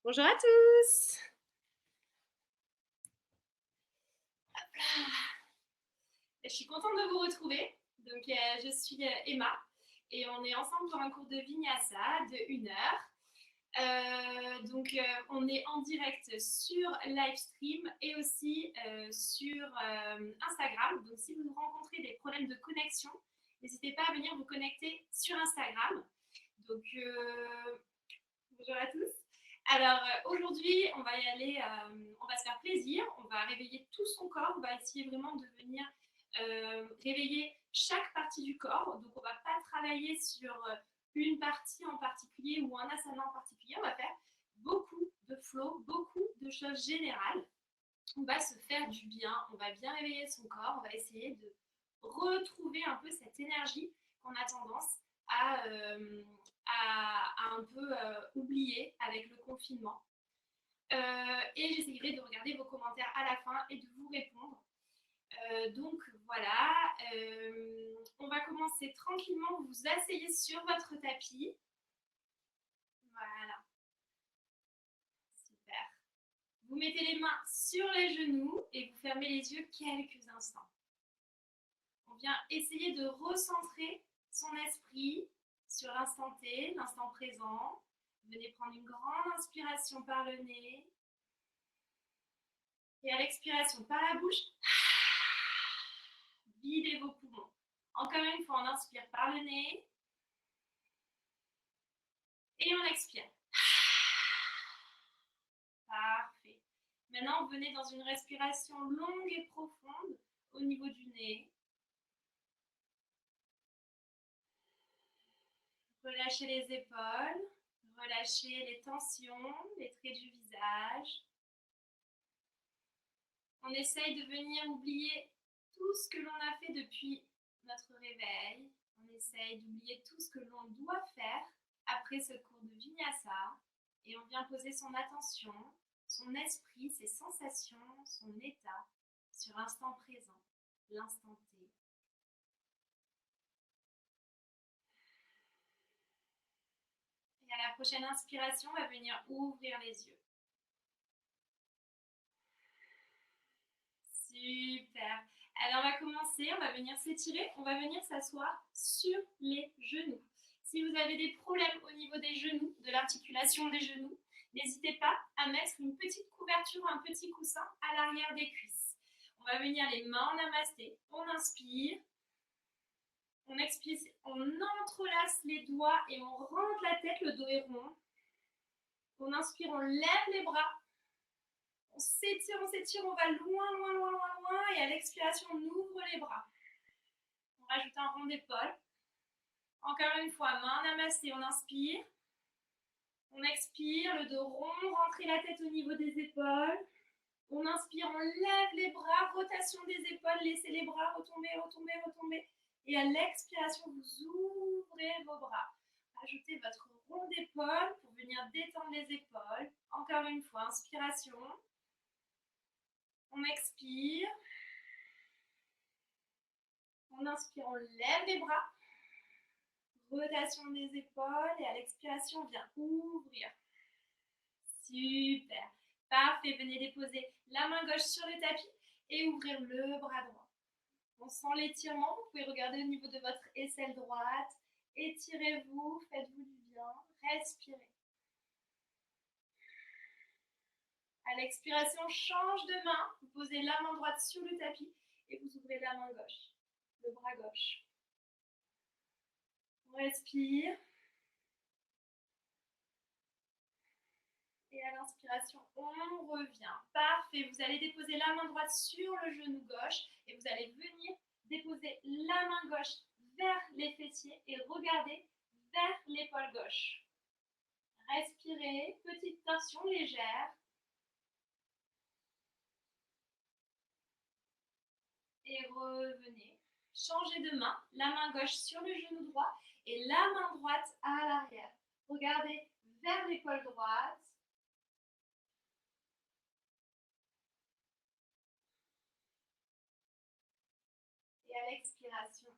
Bonjour à tous. Je suis contente de vous retrouver. Donc, je suis Emma et on est ensemble pour un cours de Vinyasa de 1 heure. On est en direct sur Livestream et aussi sur Instagram. Donc, si vous rencontrez des problèmes de connexion, n'hésitez pas à venir vous connecter sur Instagram. Donc, bonjour à tous. Alors aujourd'hui, on va y aller, on va se faire plaisir, on va réveiller tout son corps, on va essayer vraiment de venir réveiller chaque partie du corps. Donc on ne va pas travailler sur une partie en particulier ou un asana en particulier, on va faire beaucoup de flow, beaucoup de choses générales. On va se faire du bien, on va bien réveiller son corps, on va essayer de retrouver un peu cette énergie qu'on a tendance à un peu oublier avec le confinement. Et j'essaierai de regarder vos commentaires à la fin et de vous répondre. Donc voilà, on va commencer tranquillement. Vous vous asseyez sur votre tapis. Voilà, super. Vous mettez les mains sur les genoux et vous fermez les yeux quelques instants. On vient essayer de recentrer son esprit sur l'instant T, l'instant présent. Venez prendre une grande inspiration par le nez. Et à l'expiration par la bouche, videz vos poumons. Encore une fois, on inspire par le nez. Et on expire. Parfait. Maintenant, venez dans une respiration longue et profonde au niveau du nez. Relâchez les épaules, relâchez les tensions, les traits du visage. On essaye de venir oublier tout ce que l'on a fait depuis notre réveil. On essaye d'oublier tout ce que l'on doit faire après ce cours de Vinyasa. Et on vient poser son attention, son esprit, ses sensations, son état sur l'instant présent, l'instant T. Et à la prochaine inspiration, on va venir ouvrir les yeux. Super. Alors on va commencer, on va venir s'étirer, on va venir s'asseoir sur les genoux. Si vous avez des problèmes au niveau des genoux, de l'articulation des genoux, n'hésitez pas à mettre une petite couverture, un petit coussin à l'arrière des cuisses. On va venir les mains en namasté, on inspire, on expire, on entrelace les doigts et on rentre la tête, le dos est rond. On inspire, on lève les bras. On s'étire, on va loin, loin, loin, loin, loin. Et à l'expiration, on ouvre les bras. On rajoute un rond d'épaule. Encore une fois, main namassée, on inspire. On expire, le dos rond, rentrez la tête au niveau des épaules. On inspire, on lève les bras, rotation des épaules, laissez les bras retomber, retomber, retomber. Et à l'expiration, vous ouvrez vos bras. Ajoutez votre rond d'épaule pour venir détendre les épaules. Encore une fois, inspiration. On expire. On inspire, on lève les bras. Rotation des épaules et à l'expiration, on vient ouvrir. Super. Parfait. Venez déposer la main gauche sur le tapis et ouvrir le bras droit. On sent l'étirement. Vous pouvez regarder au niveau de votre aisselle droite. Étirez-vous, faites-vous du bien. Respirez. À l'expiration, change de main. Vous posez la main droite sur le tapis et vous ouvrez la main gauche, le bras gauche. On respire. Et à l'inspiration, on revient. Parfait. Vous allez déposer la main droite sur le genou gauche et vous allez venir déposer la main gauche vers les fessiers et regarder vers l'épaule gauche. Respirez, petite tension légère. Et revenez. Changez de main, la main gauche sur le genou droit et la main droite à l'arrière. Regardez vers l'épaule droite. Et à l'expiration,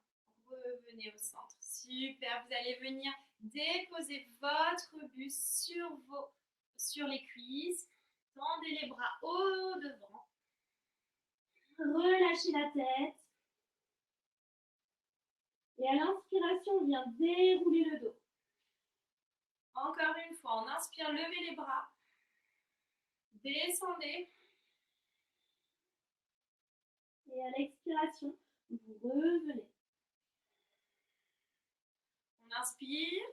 revenez au centre. Super, vous allez venir déposer votre buste sur vos sur les cuisses. Tendez les bras au devant. Relâchez la tête. Et à l'inspiration, on vient dérouler le dos. Encore une fois, on inspire, levez les bras. Descendez. Et à l'expiration, vous revenez. On inspire.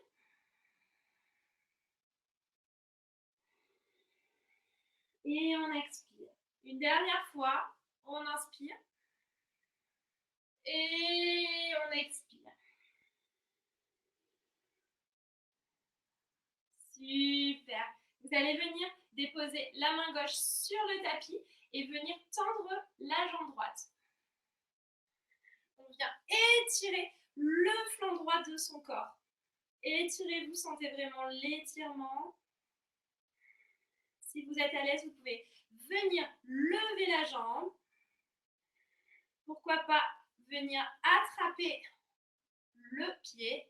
Et on expire. Une dernière fois, on inspire. Et on expire. Super. Vous allez venir déposer la main gauche sur le tapis et venir tendre la jambe droite. On vient étirer le flanc droit de son corps. Étirez-vous, sentez vraiment l'étirement. Si vous êtes à l'aise, vous pouvez venir lever la jambe. Pourquoi pas venir attraper le pied.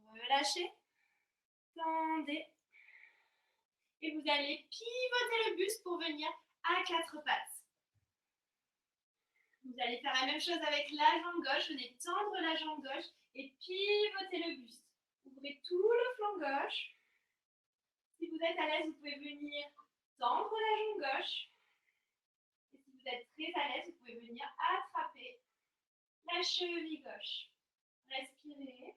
Relâchez. Tendez. Et vous allez pivoter le buste pour venir à quatre pattes. Vous allez faire la même chose avec la jambe gauche. Venez tendre la jambe gauche et pivoter le buste. Ouvrez tout le flanc gauche. Si vous êtes à l'aise, vous pouvez venir tendre la jambe gauche. Et si vous êtes très à l'aise, vous pouvez venir attraper la cheville gauche. Respirez.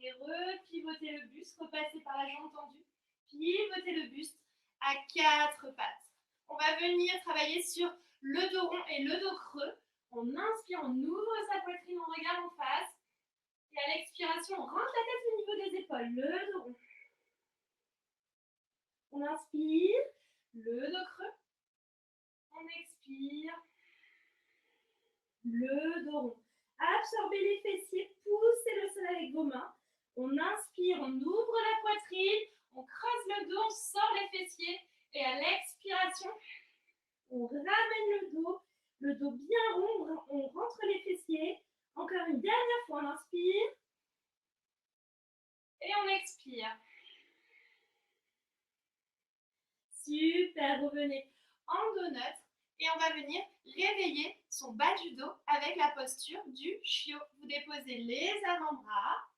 Et repivotez le buste. Repassez par la jambe tendue. Pivotez le buste à quatre pattes. On va venir travailler sur le dos rond et le dos creux. On inspire, on ouvre sa poitrine, on regarde en face. Et à l'expiration, on rentre la tête au niveau des épaules, le dos rond. On inspire, le dos creux. On expire, le dos rond. Absorbez les fessiers, poussez le sol avec vos mains. On inspire, on ouvre la poitrine, on creuse le dos, on sort les fessiers. Et à l'expiration, on ramène le dos bien rond, on rentre les fessiers. Encore une dernière fois, on inspire. Et on expire. Super, revenez en dos neutre. Et on va venir réveiller son bas du dos avec la posture du chiot. Vous déposez les avant-bras.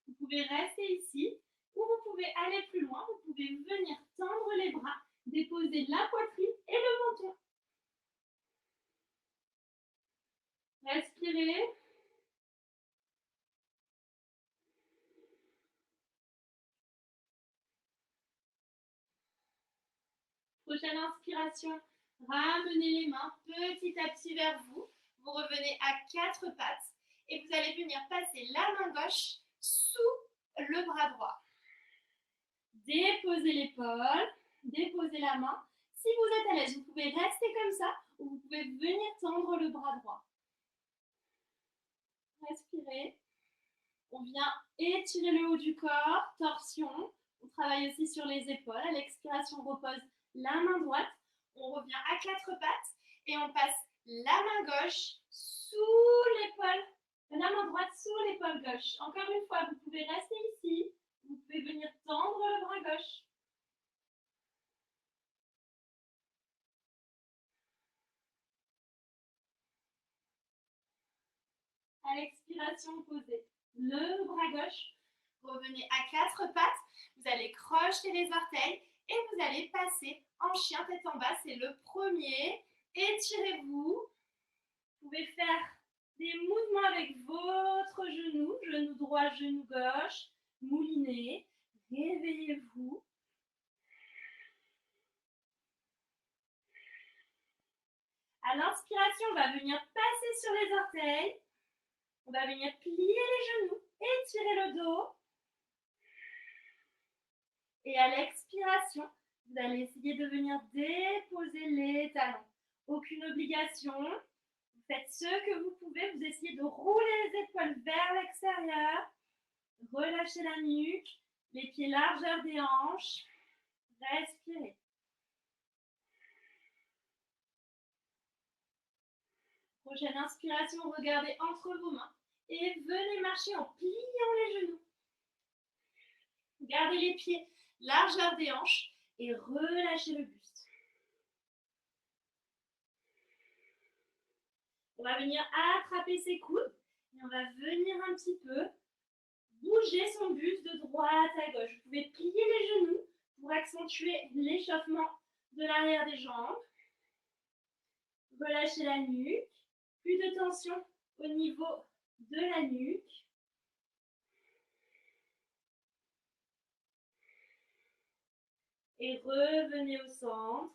Vous pouvez rester ici ou vous pouvez aller plus loin. Vous pouvez venir tendre les bras, déposer la poitrine et le menton. Respirez. Prochaine inspiration, ramenez les mains petit à petit vers vous. Vous revenez à quatre pattes et vous allez venir passer la main gauche sous le bras droit. Déposez l'épaule, déposez la main. Si vous êtes à l'aise, vous pouvez rester comme ça ou vous pouvez venir tendre le bras droit. Respirez. On vient étirer le haut du corps, torsion. On travaille aussi sur les épaules. À l'expiration, on repose la main droite. On revient à quatre pattes et on passe la main gauche sous l'épaule, la main droite sous l'épaule gauche. Encore une fois, vous pouvez rester ici. Vous pouvez venir tendre le bras gauche. À l'expiration, posez le bras gauche. Revenez à quatre pattes. Vous allez crocheter les orteils et vous allez passer en chien tête en bas. C'est le premier. Étirez-vous. Vous pouvez faire des mouvements avec votre genou. Genou droit, genou gauche. Moulinez. Réveillez-vous. À l'inspiration, on va venir passer sur les orteils. On va venir plier les genoux, étirer le dos. Et à l'expiration, vous allez essayer de venir déposer les talons. Aucune obligation. Vous faites ce que vous pouvez. Vous essayez de rouler les épaules vers l'extérieur. Relâchez la nuque. Les pieds largeur des hanches. Respirez. Prochaine inspiration, regardez entre vos mains Et venez marcher en pliant les genoux. Gardez les pieds largeur des hanches et relâchez le buste. On va venir attraper ses coudes et on va venir un petit peu bouger son buste de droite à gauche. Vous pouvez plier les genoux pour accentuer l'échauffement de l'arrière des jambes. Relâchez la nuque. Plus de tension au niveau de la nuque. Et revenez au centre.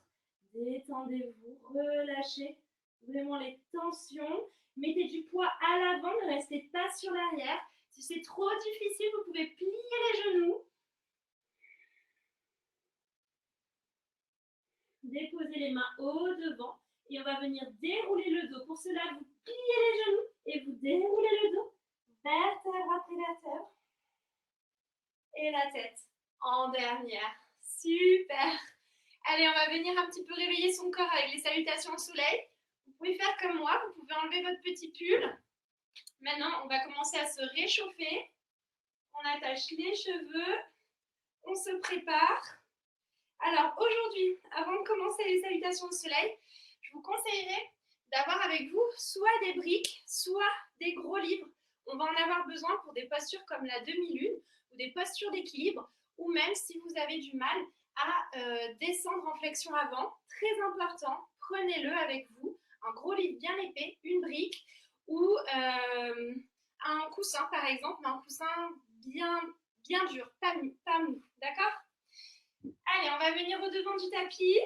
Détendez-vous, relâchez vraiment les tensions. Mettez du poids à l'avant, ne restez pas sur l'arrière. Si c'est trop difficile, vous pouvez plier les genoux. Déposez les mains au devant et on va venir dérouler le dos. Pour cela, vous pliez les genoux et vous déroulez le dos. Vertèbre après vertèbre. Et la tête en dernière. Super. Allez, on va venir un petit peu réveiller son corps avec les salutations au soleil. Vous pouvez faire comme moi, vous pouvez enlever votre petit pull. Maintenant, on va commencer à se réchauffer. On attache les cheveux. On se prépare. Alors, aujourd'hui, avant de commencer les salutations au soleil, je vous conseillerais d'avoir avec vous soit des briques, soit des gros livres. On va en avoir besoin pour des postures comme la demi-lune ou des postures d'équilibre, ou même si vous avez du mal à descendre en flexion avant. Très important, prenez-le avec vous. Un gros livre bien épais, une brique ou un coussin par exemple, mais un coussin bien dur, pas mou, d'accord ? Allez, on va venir au devant du tapis.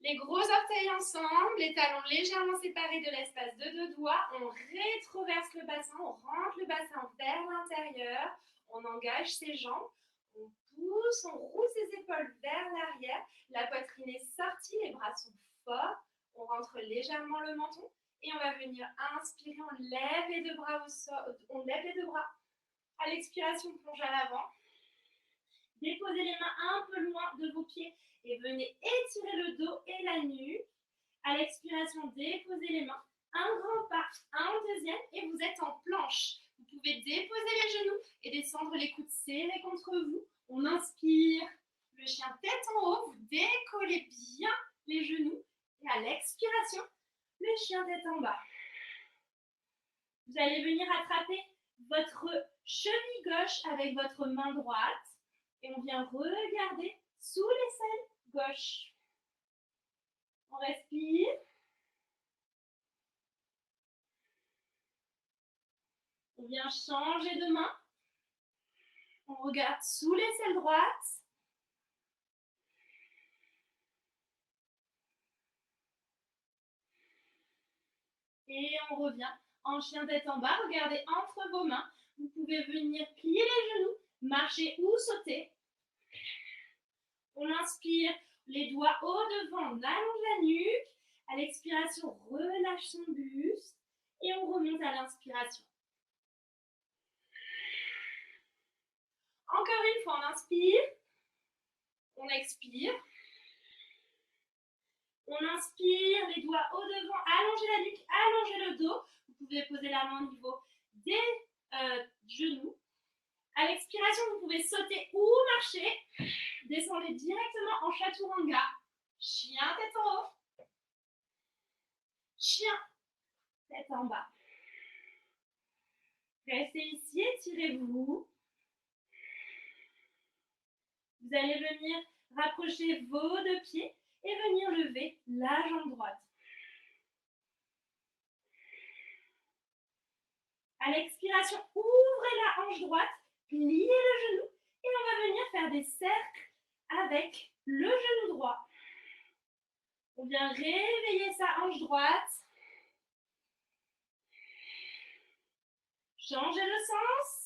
Les gros orteils ensemble, les talons légèrement séparés de l'espace de deux doigts. On rétroverse le bassin, on rentre le bassin vers l'intérieur. On engage ses jambes, on pousse, on roule ses épaules vers l'arrière. La poitrine est sortie, les bras sont forts. On rentre légèrement le menton et on va venir inspirer. On lève les deux bras au sol, on lève les deux bras. À l'expiration, on plonge à l'avant. Déposez les mains un peu loin de vos pieds et venez étirer le dos et la nuque. À l'expiration, déposez les mains. Un grand pas, un deuxième et vous êtes en planche. Vous pouvez déposer les genoux et descendre les coudes serrés contre vous. On inspire, le chien tête en haut, vous décollez bien les genoux. Et à l'expiration, le chien tête en bas. Vous allez venir attraper votre cheville gauche avec votre main droite. Et on vient regarder sous l'aisselle gauche. On respire. On vient changer de main. On regarde sous l'aisselle droite. Et on revient en chien tête en bas. Regardez entre vos mains. Vous pouvez venir plier les genoux, marcher ou sauter. On inspire, les doigts au devant, on allonge la nuque. À l'expiration, relâche son buste. Et on remonte à l'inspiration. Encore une fois, on inspire. On expire. On inspire, les doigts au devant, allongez la nuque, allongez le dos. Vous pouvez poser la main au niveau des genoux. À l'expiration, vous pouvez sauter ou marcher. Descendez directement en chaturanga. Chien tête en haut. Chien tête en bas. Restez ici, étirez-vous. Vous allez venir rapprocher vos deux pieds et venir lever la jambe droite. À l'expiration, ouvrez la hanche droite, pliez le genou et on va venir faire des cercles avec le genou droit. On vient réveiller sa hanche droite. Changez le sens.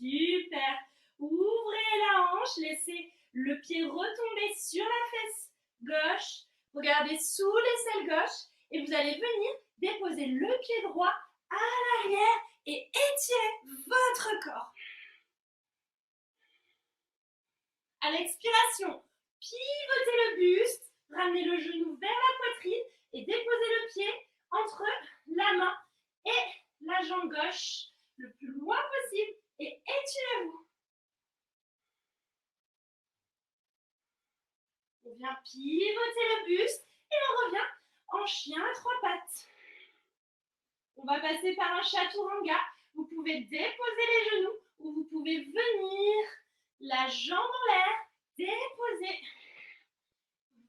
Super. Ouvrez la hanche, laissez le pied retomber sur la fesse gauche. Regardez sous l'aisselle gauche et vous allez venir déposer le pied droit à l'arrière et étirez votre corps. À l'expiration, pivotez le buste, ramenez le genou vers la poitrine et déposez le pied entre la main et la jambe gauche le plus loin possible et étirez-vous. On vient pivoter le buste et on revient en chien à trois pattes. On va passer par un chaturanga. Vous pouvez déposer les genoux ou vous pouvez venir la jambe en l'air, déposer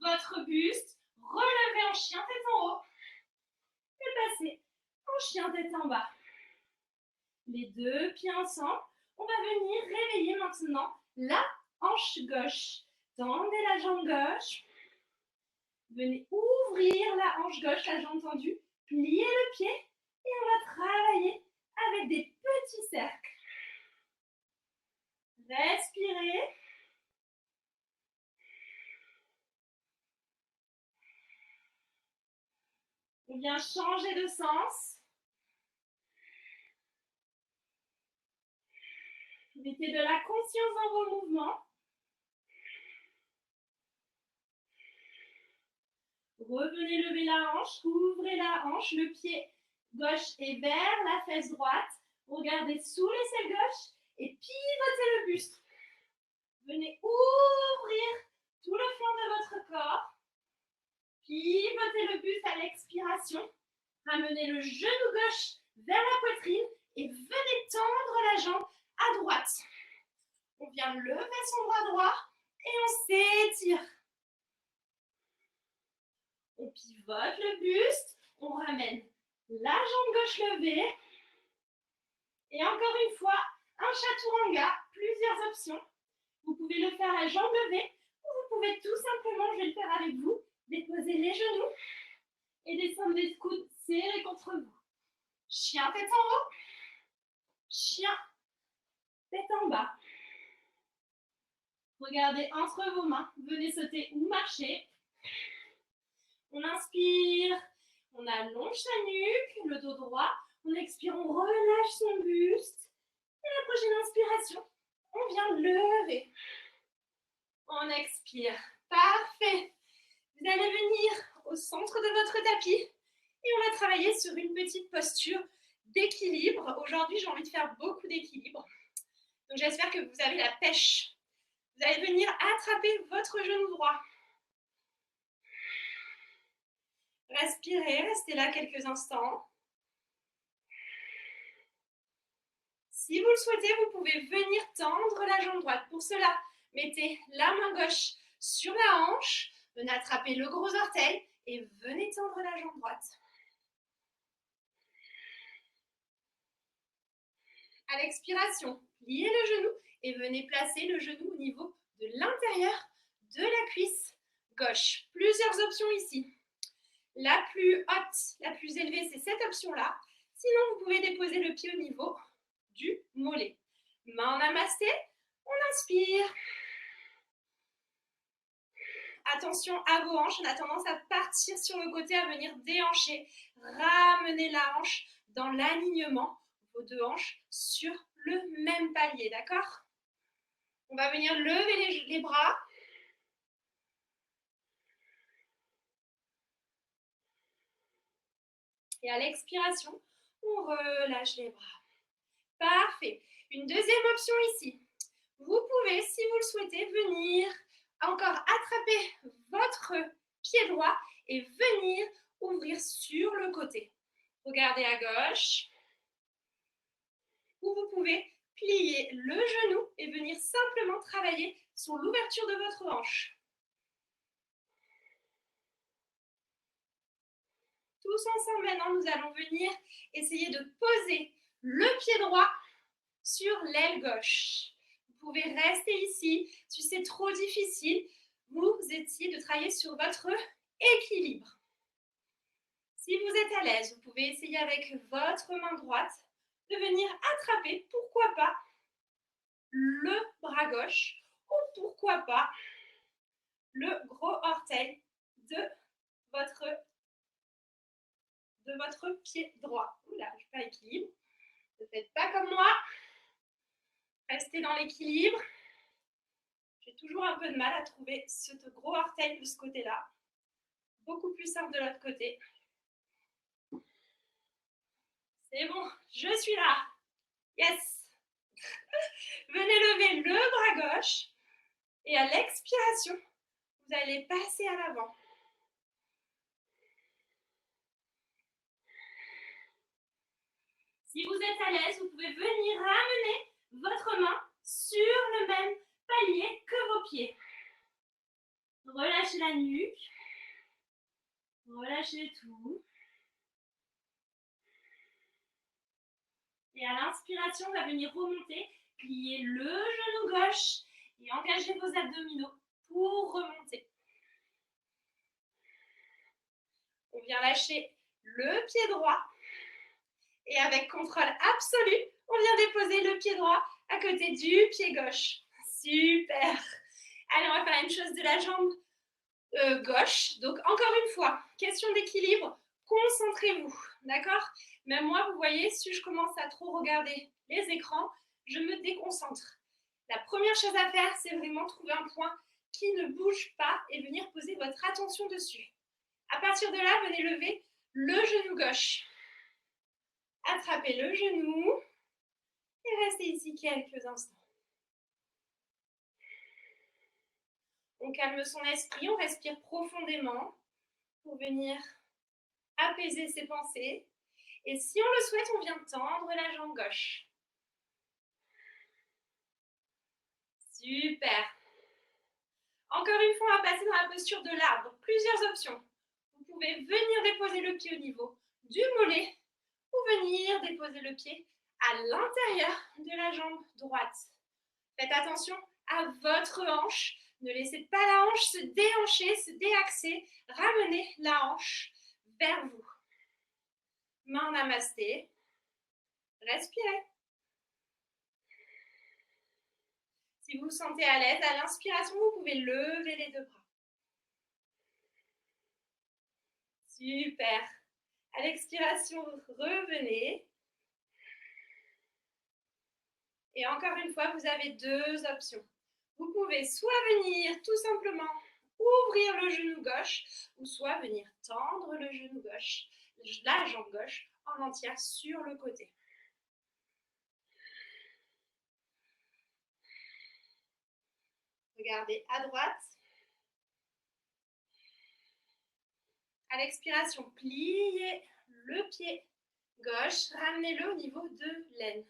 votre buste, relever en chien tête en haut et passer en chien tête en bas. Les deux pieds ensemble. On va venir réveiller maintenant la hanche gauche. Tendez la jambe gauche. Venez ouvrir la hanche gauche, la jambe tendue. Pliez le pied et on va travailler avec des petits cercles. Respirez. On vient changer de sens. Mettez de la conscience dans vos mouvements. Revenez lever la hanche, ouvrez la hanche, le pied gauche est vers la fesse droite. Regardez sous l'aisselle gauche et pivotez le buste. Venez ouvrir tout le flanc de votre corps. Pivotez le buste à l'expiration. Ramenez le genou gauche vers la poitrine et venez tendre la jambe à droite. On vient lever son bras droit et on s'étire. On pivote le buste, on ramène la jambe gauche levée. Et encore une fois, un chaturanga, plusieurs options. Vous pouvez le faire la jambe levée ou vous pouvez tout simplement, je vais le faire avec vous, déposer les genoux et descendre les coudes serrés contre vous. Chien tête en haut, chien tête en bas. Regardez entre vos mains, venez sauter ou marcher. On inspire, on allonge sa nuque, le dos droit. On expire, on relâche son buste. Et la prochaine inspiration, on vient lever. On expire. Parfait. Vous allez venir au centre de votre tapis et on va travailler sur une petite posture d'équilibre. Aujourd'hui, j'ai envie de faire beaucoup d'équilibre. Donc, j'espère que vous avez la pêche. Vous allez venir attraper votre genou droit. Respirez, restez là quelques instants. Si vous le souhaitez, vous pouvez venir tendre la jambe droite. Pour cela, mettez la main gauche sur la hanche, venez attraper le gros orteil et venez tendre la jambe droite. À l'expiration, pliez le genou et venez placer le genou au niveau de l'intérieur de la cuisse gauche. Plusieurs options ici. La plus haute, la plus élevée, c'est cette option-là. Sinon, vous pouvez déposer le pied au niveau du mollet. Main en namasté, on inspire. Attention à vos hanches, on a tendance à partir sur le côté, à venir déhancher. Ramenez la hanche dans l'alignement, vos deux hanches sur le même palier, d'accord? On va venir lever les bras. Et à l'expiration, on relâche les bras. Parfait. Une deuxième option ici. Vous pouvez, si vous le souhaitez, venir encore attraper votre pied droit et venir ouvrir sur le côté. Regardez à gauche. Ou vous pouvez plier le genou et venir simplement travailler sur l'ouverture de votre hanche. Tous ensemble maintenant, nous allons venir essayer de poser le pied droit sur l'aile gauche. Vous pouvez rester ici. Si c'est trop difficile, vous essayez de travailler sur votre équilibre. Si vous êtes à l'aise, vous pouvez essayer avec votre main droite de venir attraper, pourquoi pas, le bras gauche ou pourquoi pas le gros orteil de votre pied droit. Oula, je suis pas équilibre. Ne faites pas comme moi. Restez dans l'équilibre. Je vais toujours un peu de mal à trouver ce gros orteil de ce côté-là. Beaucoup plus simple de l'autre côté. C'est bon, je suis là. Yes. Venez lever le bras gauche. Et à l'expiration, vous allez passer à l'avant. Si vous êtes à l'aise, vous pouvez venir ramener votre main sur le même palier que vos pieds. Relâchez la nuque. Relâchez tout. Et à l'inspiration, on va venir remonter, plier le genou gauche et engager vos abdominaux pour remonter. On vient lâcher le pied droit. Et avec contrôle absolu, on vient déposer le pied droit à côté du pied gauche. Super. Allez, on va faire une chose de la jambe gauche. Donc, encore une fois, question d'équilibre, concentrez-vous, d'accord? Même moi, vous voyez, si je commence à trop regarder les écrans, je me déconcentre. La première chose à faire, c'est vraiment trouver un point qui ne bouge pas et venir poser votre attention dessus. À partir de là, venez lever le genou gauche. Attrapez le genou et restez ici quelques instants. On calme son esprit, on respire profondément pour venir apaiser ses pensées. Et si on le souhaite, on vient tendre la jambe gauche. Super. Encore une fois, on va passer dans la posture de l'arbre. Plusieurs options. Vous pouvez venir déposer le pied au niveau du mollet ou venir déposer le pied à l'intérieur de la jambe droite. Faites attention à votre hanche. Ne laissez pas la hanche se déhancher, se déaxer. Ramenez la hanche vers vous. Main en namasté. Respirez. Si vous vous sentez à l'aise, à l'inspiration, vous pouvez lever les deux bras. Super. À l'expiration, revenez. Et encore une fois, vous avez deux options. Vous pouvez soit venir tout simplement ouvrir le genou gauche, ou soit venir tendre le genou gauche, la jambe gauche en entière sur le côté. Regardez à droite. À l'expiration, pliez le pied gauche, ramenez-le au niveau de l'aine.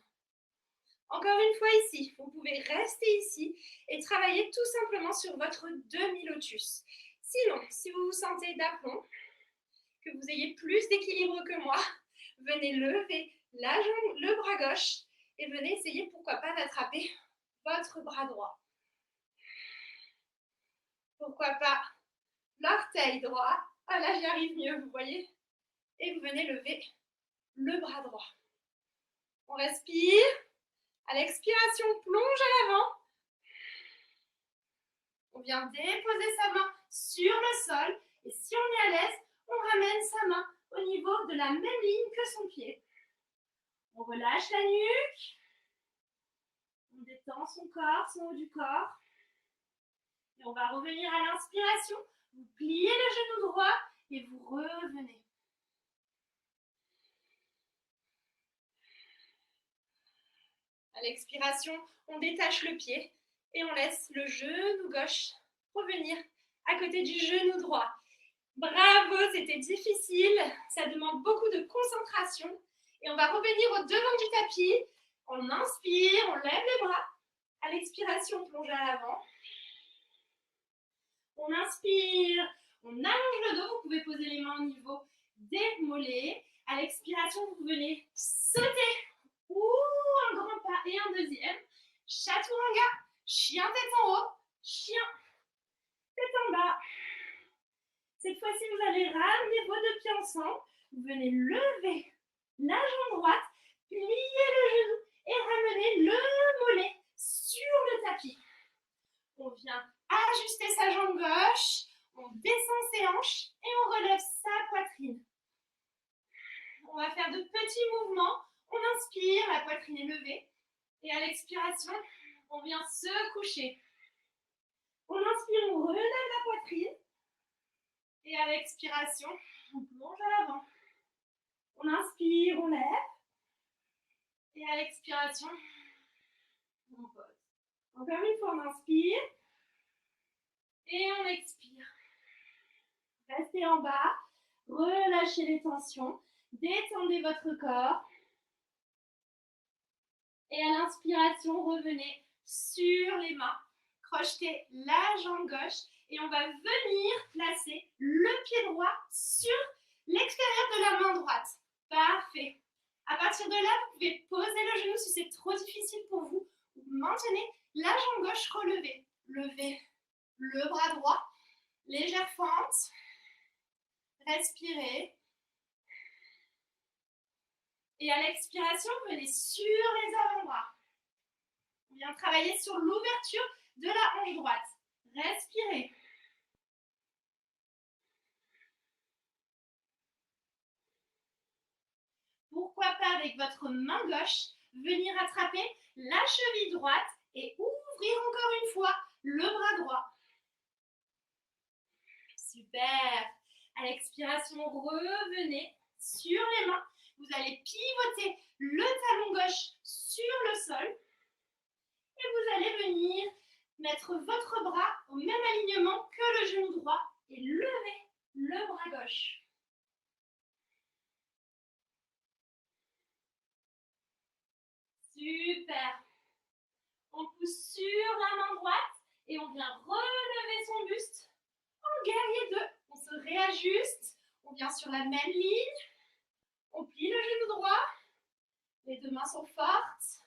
Encore une fois ici, vous pouvez rester ici et travailler tout simplement sur votre demi-lotus. Sinon, si vous vous sentez d'aplomb, que vous ayez plus d'équilibre que moi, venez lever la jambe, le bras gauche et venez essayer, pourquoi pas, d'attraper votre bras droit. Pourquoi pas l'orteil droit. Ah là, j'y arrive mieux, vous voyez. Et vous venez lever le bras droit. On respire. À l'expiration, plonge à l'avant. On vient déposer sa main sur le sol. Et si on est à l'aise, on ramène sa main au niveau de la même ligne que son pied. On relâche la nuque. On détend son corps, son haut du corps. Et on va revenir à l'inspiration. Vous pliez le genou droit et vous revenez. À l'expiration, on détache le pied et on laisse le genou gauche revenir à côté du genou droit. Bravo, c'était difficile, ça demande beaucoup de concentration. Et on va revenir au devant du tapis. On inspire, on lève les bras. À l'expiration, on plonge à l'avant. On inspire, on allonge le dos. Vous pouvez poser les mains au niveau des mollets. À l'expiration, vous venez sauter. Un grand pas et un deuxième. Chaturanga, chien tête en haut, chien tête en bas. Cette fois-ci, vous allez ramener vos deux pieds ensemble. Vous venez lever la jambe droite, plier le genou et ramener le mollet sur le tapis. On vient ajuster sa jambe gauche, on descend ses hanches et on relève sa poitrine. On va faire de petits mouvements. On inspire, la poitrine est levée. Et à l'expiration, on vient se coucher. inspire, on relève la poitrine. Et à l'expiration, on plonge à l'avant. On inspire, on lève. Et à l'expiration, on pose. Encore une fois, on inspire. Et on expire. Restez en bas. Relâchez les tensions. Détendez votre corps. Et à l'inspiration, revenez sur les mains. Crochetez la jambe gauche. Et on va venir placer le pied droit sur l'extérieur de la main droite. Parfait. À partir de là, vous pouvez poser le genou si c'est trop difficile pour vous. Vous maintenez la jambe gauche relevée. Levez le bras droit. Légère fente. Respirez. Et à l'expiration, venez sur les avant-bras. On vient travailler sur l'ouverture de la hanche droite. Respirez. Pourquoi pas avec votre main gauche, venir attraper la cheville droite et ouvrir encore une fois le bras droit. Super. À l'expiration, revenez sur les mains. Vous allez pivoter le talon gauche sur le sol. Et vous allez venir mettre votre bras au même alignement que le genou droit et lever le bras gauche. Super. On pousse sur la main droite et on vient relever son buste en guerrier 2. On se réajuste, on vient sur la même ligne, on plie le genou droit, les deux mains sont fortes.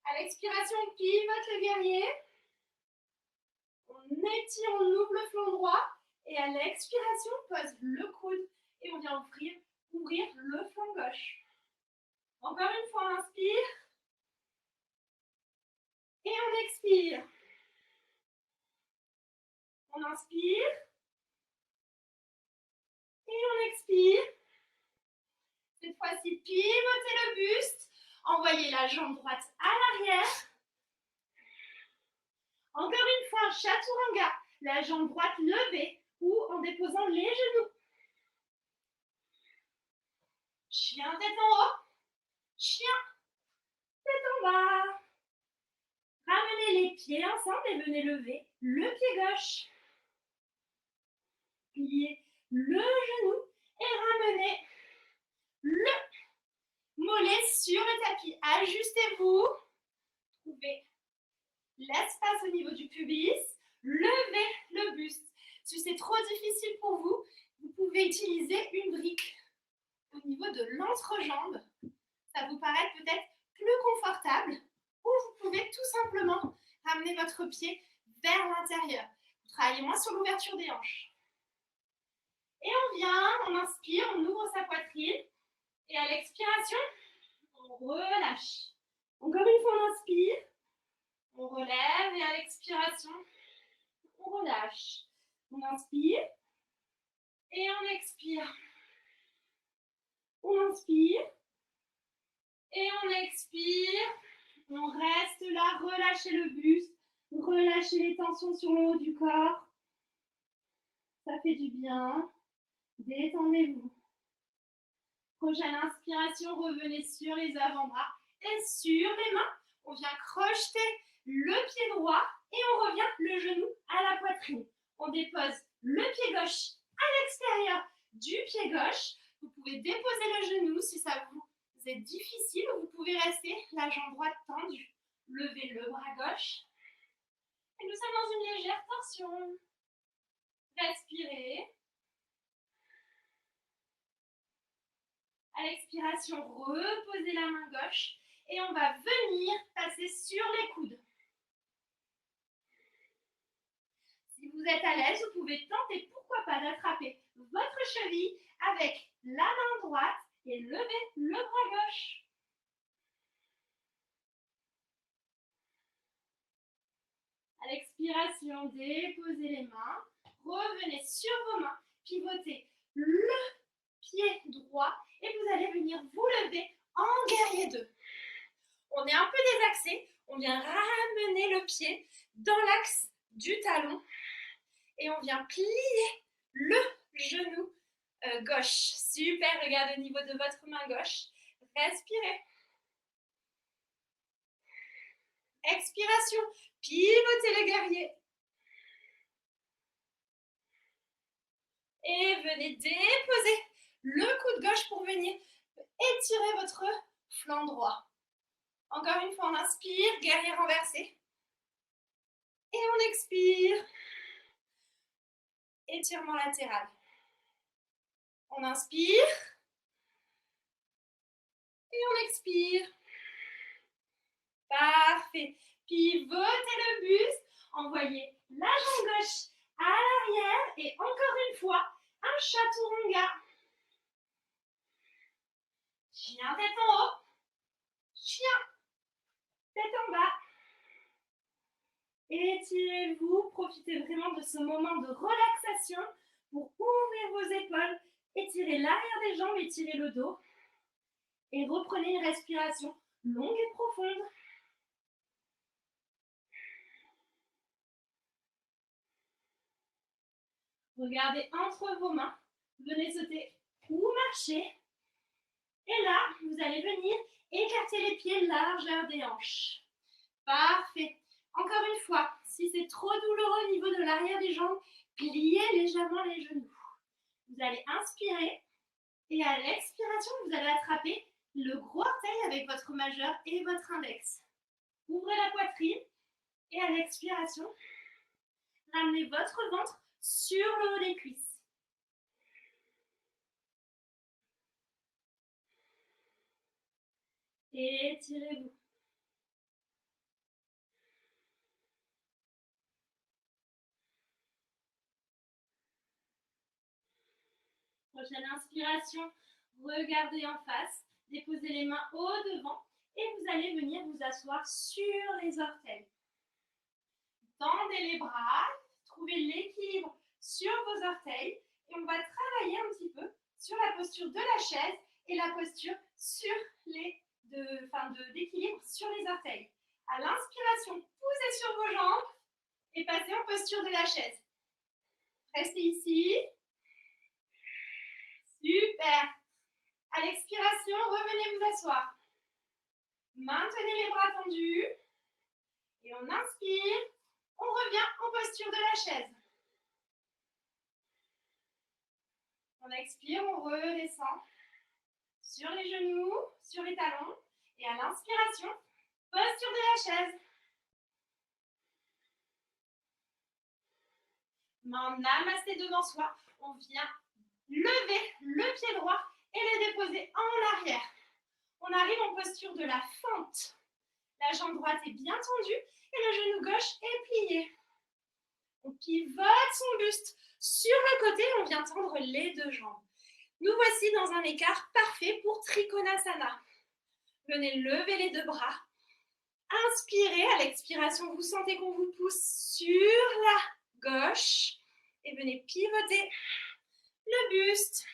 À l'expiration, on pivote le guerrier, on étire, on ouvre le flanc droit et à l'expiration, on pose le coude et on vient ouvrir le flanc gauche. Encore une fois, on inspire et on expire. On inspire et on expire. Cette fois-ci, pivotez le buste. Envoyez la jambe droite à l'arrière. Encore une fois, chaturanga. La jambe droite levée ou en déposant les genoux. Chien tête en haut. Chien tête en bas. Ramenez les pieds ensemble et venez lever le pied gauche. Pliez le genou et ramenez le mollet sur le tapis. Ajustez-vous. Trouvez l'espace au niveau du pubis. Levez le buste. Si c'est trop difficile pour vous, vous pouvez utiliser une brique au niveau de l'entrejambe. Ça vous paraît peut-être plus confortable. Ou vous pouvez tout simplement ramener votre pied vers l'intérieur. Vous travaillez moins sur l'ouverture des hanches. Et on vient, on inspire, on ouvre sa poitrine. Et à l'expiration, on relâche. Encore une fois, on inspire. On relève et à l'expiration, on relâche. On inspire et on expire. On inspire et on expire. On reste là, relâchez le buste, relâchez les tensions sur le haut du corps. Ça fait du bien. Détendez-vous. Prochaine inspiration, revenez sur les avant-bras et sur les mains. On vient crocheter le pied droit et on revient le genou à la poitrine. On dépose le pied gauche à l'extérieur du pied gauche. Vous pouvez déposer le genou si ça vous est difficile ou vous pouvez rester la jambe droite tendue. Levez le bras gauche. Et nous sommes dans une légère torsion. Respirez. À l'expiration, reposez la main gauche et on va venir passer sur les coudes. Si vous êtes à l'aise, vous pouvez tenter, pourquoi pas, d'attraper votre cheville avec la main droite et lever le bras gauche. À l'expiration, déposez les mains, revenez sur vos mains, pivotez le pied droit et vous allez venir vous lever en guerrier 2. On est un peu désaxé, On vient ramener le pied dans l'axe du talon et on vient plier le genou gauche. Super, regardez au niveau de votre main gauche. Respirez. Expiration, pivotez le guerrier. Et venez déposer le coude gauche pour venir étirer votre flanc droit. Encore une fois, on inspire, guerrier renversé. Et on expire. Étirement latéral. On inspire. Et on expire. Parfait. Pivotez le buste. Envoyez la jambe gauche à l'arrière. Et encore une fois, un chaturanga. Chien tête en haut. Chien tête en bas. Étirez-vous. Profitez vraiment de ce moment de relaxation pour ouvrir vos épaules. Étirez l'arrière des jambes, étirez le dos. Et reprenez une respiration longue et profonde. Regardez entre vos mains. Venez sauter ou marcher. Et là, vous allez venir écarter les pieds largeur des hanches. Parfait. Encore une fois, si c'est trop douloureux au niveau de l'arrière des jambes, pliez légèrement les genoux. Vous allez inspirer et à l'expiration, vous allez attraper le gros orteil avec votre majeur et votre index. Ouvrez la poitrine et à l'expiration, ramenez votre ventre sur le haut des cuisses. Et étirez-vous. Prochaine inspiration, regardez en face, déposez les mains au devant et vous allez venir vous asseoir sur les orteils. Tendez les bras, trouvez l'équilibre sur vos orteils et on va travailler un petit peu sur la posture de la chaise et la posture sur d'équilibre sur les orteils. À l'inspiration, poussez sur vos jambes et passez en posture de la chaise. Restez ici. Super. À l'expiration, revenez vous asseoir. Maintenez les bras tendus. Et on inspire. On revient en posture de la chaise. On expire, on redescend. Sur les genoux, sur les talons. Et à l'inspiration, posture de la chaise. Main namasté devant soi. On vient lever le pied droit et le déposer en arrière. On arrive en posture de la fente. La jambe droite est bien tendue et le genou gauche est plié. On pivote son buste sur le côté et on vient tendre les deux jambes. Nous voici dans un écart parfait pour Trikonasana. Venez lever les deux bras. Inspirez, à l'expiration, vous sentez qu'on vous pousse sur la gauche. Et venez pivoter le buste.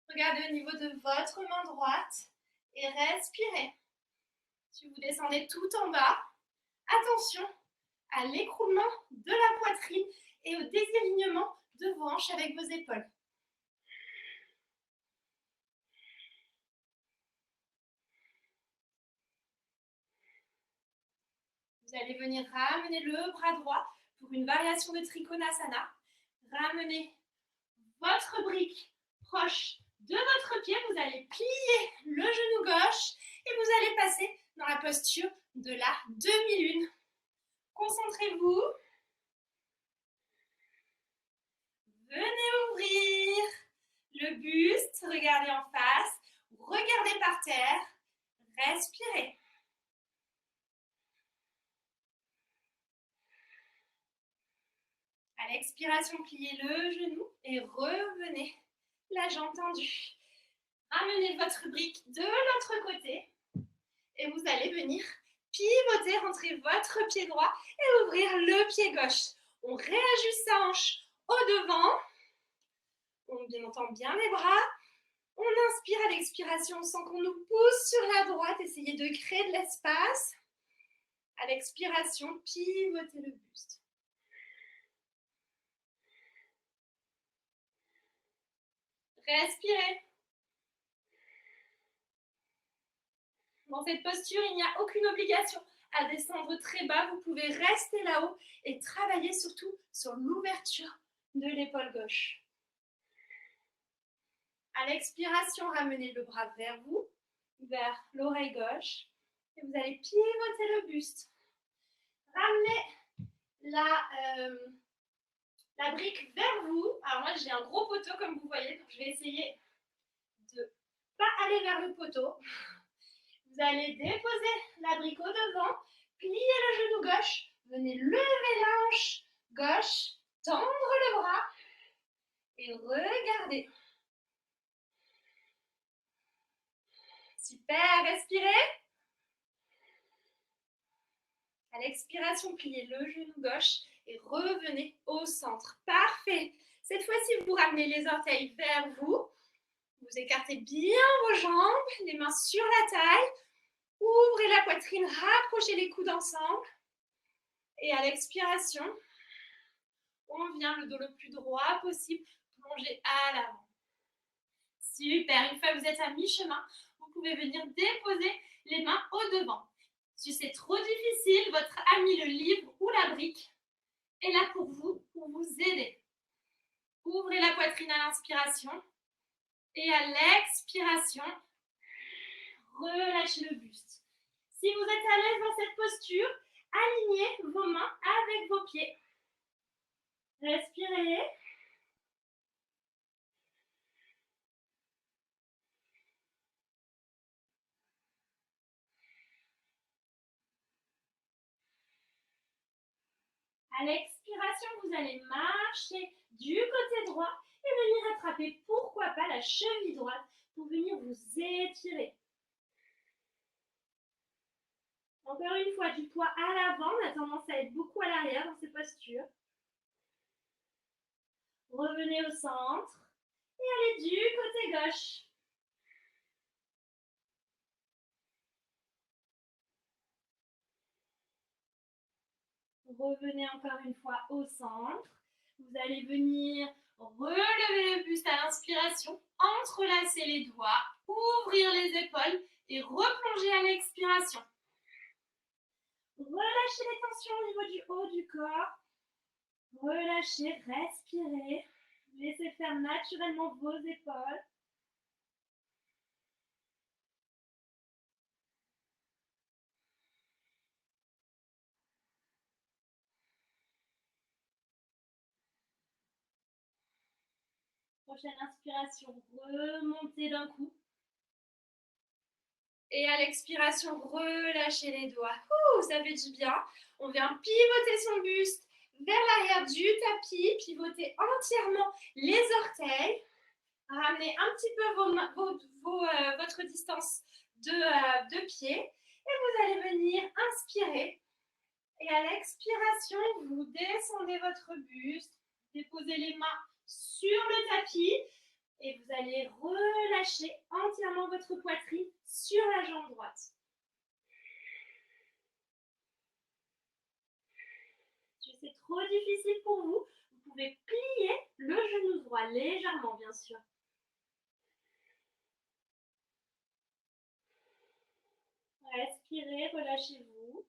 Regardez au niveau de votre main droite et respirez. Si vous descendez tout en bas, attention à l'écroulement de la poitrine et au désalignement de vos hanches avec vos épaules. Vous allez venir ramener le bras droit pour une variation de Trikonasana. Ramenez votre brique proche de votre pied. Vous allez plier le genou gauche et vous allez passer dans la posture de la demi-lune. Concentrez-vous. Venez ouvrir le buste. Regardez en face. Regardez par terre. Respirez. À l'expiration, pliez le genou et revenez la jambe tendue. Ramenez votre brique de l'autre côté et vous allez venir pivoter, rentrer votre pied droit et ouvrir le pied gauche. On réajuste sa hanche au devant. On entend bien les bras. On inspire à l'expiration, on sent qu'on nous pousse sur la droite. Essayez de créer de l'espace. À l'expiration, pivotez le buste. Respirez. Dans cette posture, il n'y a aucune obligation à descendre très bas. Vous pouvez rester là-haut et travailler surtout sur l'ouverture de l'épaule gauche. À l'expiration, ramenez le bras vers vous, vers l'oreille gauche. Et vous allez pivoter le buste. Ramenez la brique vers vous. Alors moi, j'ai un gros poteau, comme vous voyez, donc je vais essayer de ne pas aller vers le poteau. Vous allez déposer la brique au devant, plier le genou gauche, venez lever la hanche gauche, tendre le bras et regardez. Super, respirez. À l'expiration, pliez le genou gauche et revenez au centre. Parfait. Cette fois-ci, vous ramenez les orteils vers vous. Vous écartez bien vos jambes, les mains sur la taille. Ouvrez la poitrine, rapprochez les coudes ensemble. Et à l'expiration, on vient le dos le plus droit possible, plonger à l'avant. Super, une fois que vous êtes à mi-chemin, vous pouvez venir déposer les mains au devant. Si c'est trop difficile, votre ami le livre ou la brique est là pour vous aider. Ouvrez la poitrine à l'inspiration et à l'expiration, relâchez le buste. Si vous êtes à l'aise dans cette posture, alignez vos mains avec vos pieds. Respirez. À l'expiration, vous allez marcher du côté droit et venir attraper, pourquoi pas, la cheville droite pour venir vous étirer. Encore une fois, du poids à l'avant, on a tendance à être beaucoup à l'arrière dans ces postures. Revenez au centre et allez du côté gauche. Revenez encore une fois au centre. Vous allez venir relever le buste à l'inspiration, entrelacer les doigts, ouvrir les épaules et replonger à l'expiration. Relâchez les tensions au niveau du haut du corps. Relâchez, respirez. Laissez faire naturellement vos épaules. Prochaine inspiration, remontez d'un coup. Et à l'expiration, relâchez les doigts. Ouh, ça fait du bien. On vient pivoter son buste vers l'arrière du tapis. Pivoter entièrement les orteils. Ramenez un petit peu votre distance de pied. Et vous allez venir inspirer. Et à l'expiration, vous descendez votre buste. Déposez les mains sur le tapis. Et vous allez relâcher entièrement votre poitrine sur la jambe droite. Si c'est trop difficile pour vous, vous pouvez plier le genou droit légèrement, bien sûr. Respirez, relâchez-vous.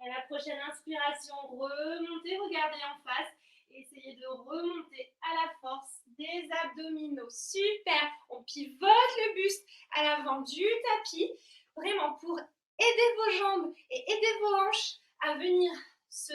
Et à la prochaine inspiration, remontez, regardez en face. Essayez de remonter à la force des abdominaux. Super. On pivote le buste à l'avant du tapis. Vraiment pour aider vos jambes et aider vos hanches à venir se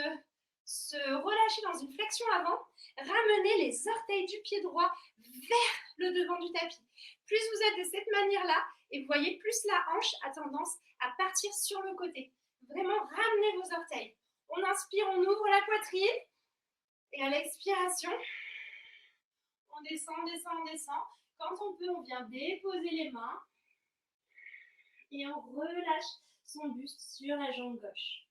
relâcher dans une flexion avant. Ramenez les orteils du pied droit vers le devant du tapis. Plus vous êtes de cette manière-là, et vous voyez, plus la hanche a tendance à partir sur le côté. Vraiment, ramenez vos orteils. On inspire, on ouvre la poitrine. Et à l'expiration, on descend, on descend, on descend. Quand on peut, on vient déposer les mains. Et on relâche son buste sur la jambe gauche.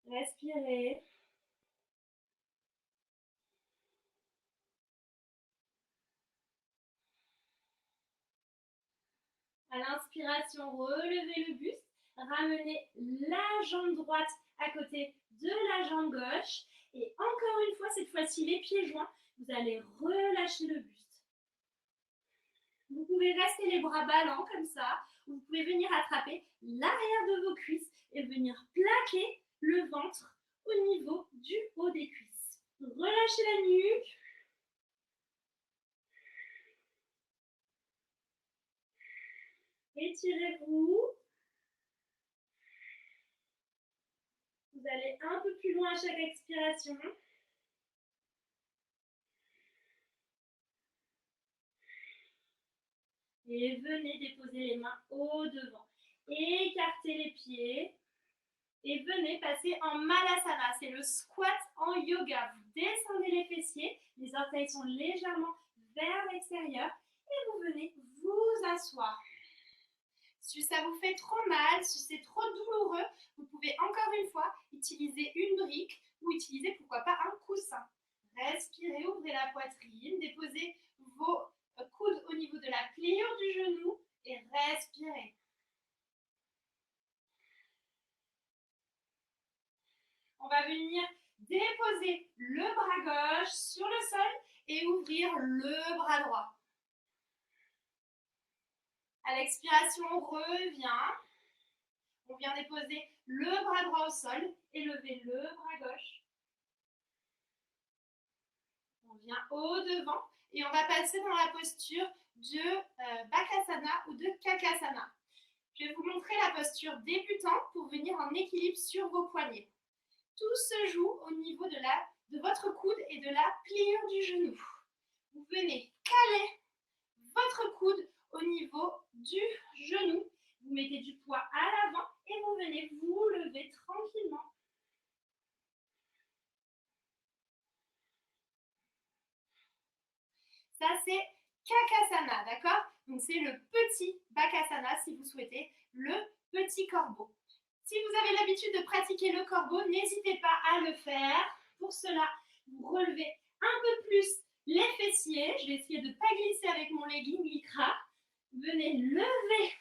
Respirez. À l'inspiration, relevez le buste. Ramenez la jambe droite à côté de la jambe gauche. Et encore une fois, cette fois-ci, les pieds joints, vous allez relâcher le buste. Vous pouvez rester les bras ballants comme ça. Vous pouvez venir attraper l'arrière de vos cuisses et venir plaquer le ventre au niveau du haut des cuisses. Relâchez la nuque. Étirez-vous. Vous allez un peu plus loin à chaque expiration. Et venez déposer les mains au devant. Écartez les pieds. Et venez passer en Malasana. C'est le squat en yoga. Vous descendez les fessiers. Les orteils sont légèrement vers l'extérieur. Et vous venez vous asseoir. Si ça vous fait trop mal, si c'est trop douloureux, vous pouvez encore une fois utiliser une brique ou utiliser pourquoi pas un coussin. Respirez, ouvrez la poitrine, déposez vos coudes au niveau de la pliure du genou et respirez. On va venir déposer le bras gauche sur le sol et ouvrir le bras droit. À l'expiration, on revient. On vient déposer le bras droit au sol et lever le bras gauche. On vient au devant et on va passer dans la posture de Bakasana ou de Kakasana. Je vais vous montrer la posture débutante pour venir en équilibre sur vos poignets. Tout se joue au niveau de votre coude et de la pliure du genou. Vous venez caler votre coude au niveau du genou. Vous mettez du poids à l'avant et vous venez vous lever tranquillement. Ça, c'est Kakasana, d'accord? Donc, c'est le petit Bakasana, si vous souhaitez, le petit corbeau. Si vous avez l'habitude de pratiquer le corbeau, n'hésitez pas à le faire. Pour cela, vous relevez un peu plus les fessiers. Je vais essayer de ne pas glisser avec mon legging lycra. Venez lever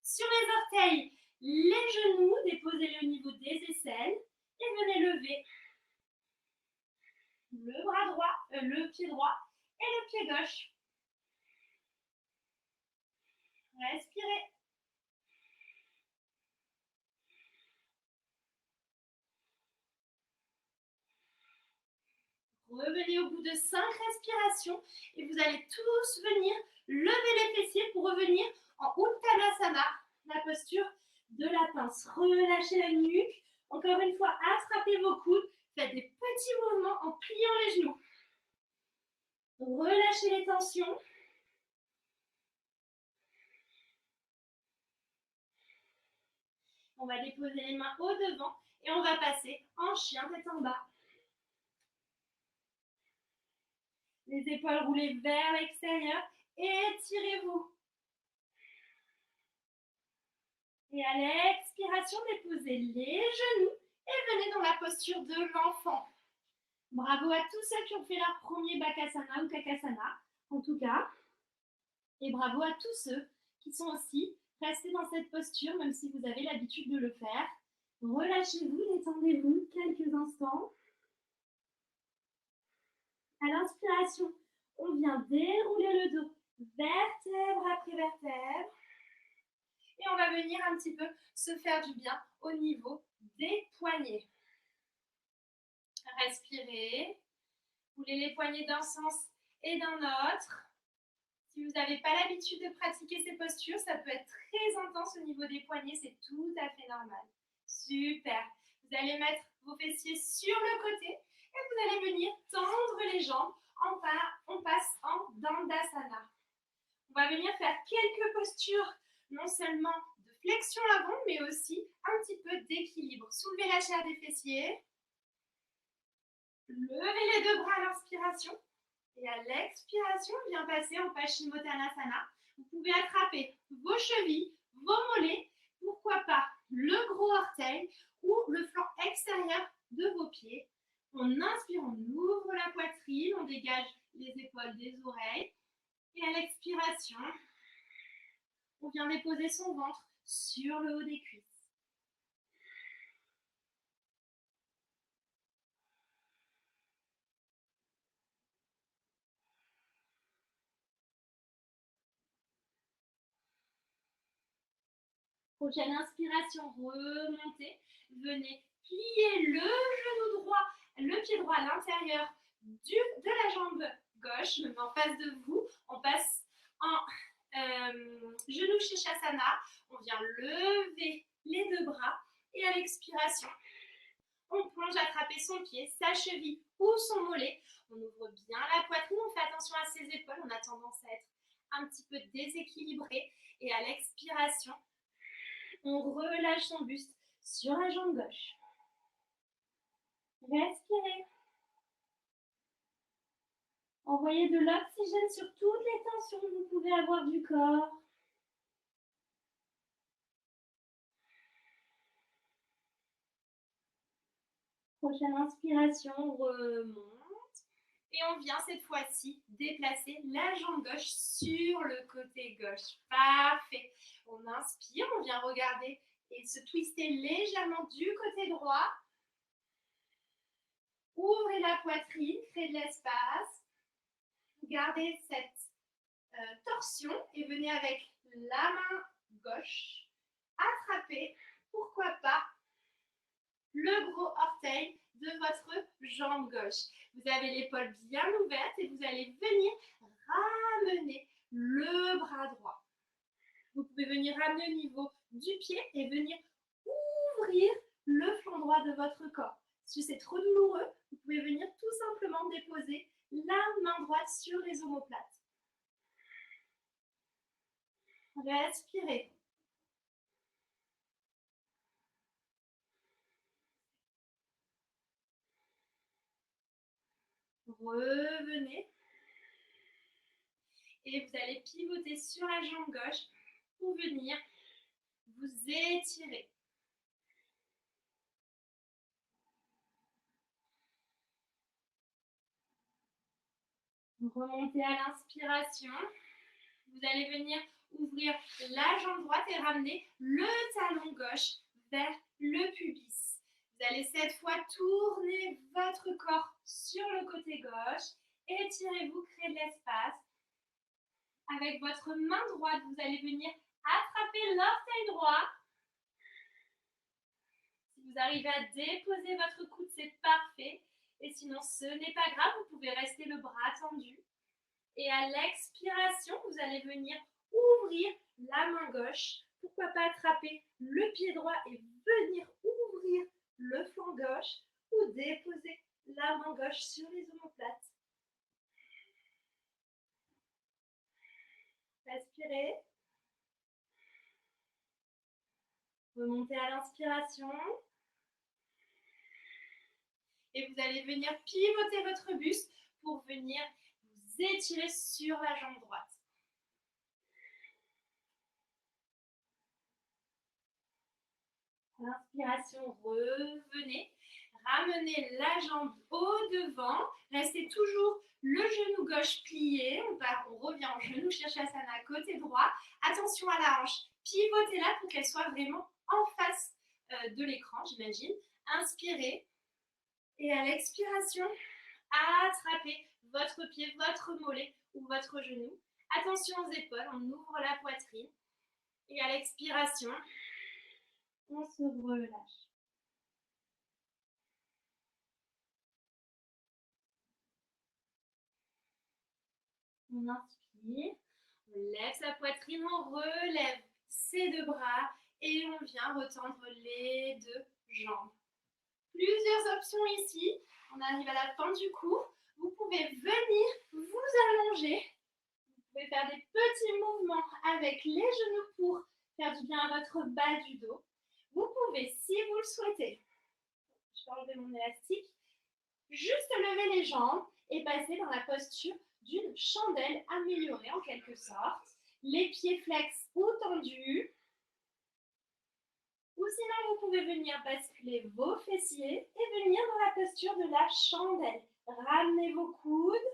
sur les orteils les genoux, déposez-les au niveau des aisselles et venez lever le bras droit, le pied droit et le pied gauche. Respirez. Revenez au bout de 5 respirations et vous allez tous venir lever les fessiers pour revenir en Uttanasana, la posture de la pince. Relâchez la nuque. Encore une fois, attrapez vos coudes. Faites des petits mouvements en pliant les genoux. Relâchez les tensions. On va déposer les mains au devant et on va passer en chien tête en bas. Les épaules roulées vers l'extérieur. Étirez-vous. Et à l'expiration, déposez les genoux et venez dans la posture de l'enfant. Bravo à tous ceux qui ont fait leur premier Bakasana ou Kakasana, en tout cas. Et bravo à tous ceux qui sont aussi restés dans cette posture, même si vous avez l'habitude de le faire. Relâchez-vous, détendez-vous quelques instants. À l'inspiration, on vient dérouler le dos, vertèbre après vertèbre. Et on va venir un petit peu se faire du bien au niveau des poignets. Respirez. Roulez les poignets d'un sens et d'un autre. Si vous n'avez pas l'habitude de pratiquer ces postures, ça peut être très intense au niveau des poignets, c'est tout à fait normal. Super. Vous allez mettre vos fessiers sur le côté et vous allez venir tendre les jambes. On passe en Dandasana. On va venir faire quelques postures, non seulement de flexion avant, mais aussi un petit peu d'équilibre. Soulevez la chair des fessiers. Levez les deux bras à l'inspiration. Et à l'expiration, on vient passer en Paschimottanasana. Vous pouvez attraper vos chevilles, vos mollets, pourquoi pas le gros orteil ou le flanc extérieur de vos pieds. On inspire, on ouvre la poitrine, on dégage les épaules des oreilles. Et à l'expiration, On vient déposer son ventre sur le haut des cuisses. Prochaine inspiration, remontez. Venez plier le genou droit, le pied droit à l'intérieur de la jambe gauche, même en face de vous. On passe en genou Shirshasana. On vient lever les deux bras et à l'expiration, on plonge, attraper son pied, sa cheville ou son mollet. On ouvre bien la poitrine, on fait attention à ses épaules. On a tendance à être un petit peu déséquilibré. Et à l'expiration, on relâche son buste sur la jambe gauche. Respirez. Envoyez de l'oxygène sur toutes les tensions que vous pouvez avoir du corps. Prochaine inspiration, on remonte. Et on vient cette fois-ci déplacer la jambe gauche sur le côté gauche. Parfait. On inspire, on vient regarder et se twister légèrement du côté droit. Ouvrez la poitrine, créez de l'espace. Gardez cette torsion et venez avec la main gauche attraper, pourquoi pas, le gros orteil de votre jambe gauche. Vous avez l'épaule bien ouverte et vous allez venir ramener le bras droit. Vous pouvez venir ramener au niveau du pied et venir ouvrir le flanc droit de votre corps. Si c'est trop douloureux, vous pouvez venir tout simplement déposer la main droite sur les omoplates. Respirez. Revenez. Et vous allez pivoter sur la jambe gauche pour venir vous étirer. Remontez à l'inspiration. Vous allez venir ouvrir la jambe droite et ramener le talon gauche vers le pubis. Vous allez cette fois tourner votre corps sur le côté gauche. Étirez-vous, créez de l'espace. Avec votre main droite, vous allez venir attraper l'orteil droit. Si vous arrivez à déposer votre coude, c'est parfait. Et sinon, ce n'est pas grave, vous pouvez rester le bras tendu. Et à l'expiration, vous allez venir ouvrir la main gauche. Pourquoi pas attraper le pied droit et venir ouvrir le flanc gauche ou déposer la main gauche sur les omoplates. Respirez. Remontez à l'inspiration. Et vous allez venir pivoter votre buste pour venir vous étirer sur la jambe droite. L'inspiration, revenez. Ramenez la jambe au devant. Restez toujours le genou gauche plié. On revient en genou Shirshasana côté droit. Attention à la hanche. Pivotez-la pour qu'elle soit vraiment en face de l'écran, j'imagine. Inspirez. Et à l'expiration, attrapez votre pied, votre mollet ou votre genou. Attention aux épaules, on ouvre la poitrine. Et à l'expiration, on se relâche. On inspire, on lève sa poitrine, on relève ses deux bras et on vient retendre les deux jambes. Plusieurs options ici. On arrive à la fin du cours. Vous pouvez venir vous allonger. Vous pouvez faire des petits mouvements avec les genoux pour faire du bien à votre bas du dos. Vous pouvez, si vous le souhaitez, je vais enlever mon élastique, juste lever les jambes et passer dans la posture d'une chandelle améliorée en quelque sorte. Les pieds flex ou tendus. Ou sinon, vous pouvez venir basculer vos fessiers et venir dans la posture de la chandelle. Ramenez vos coudes.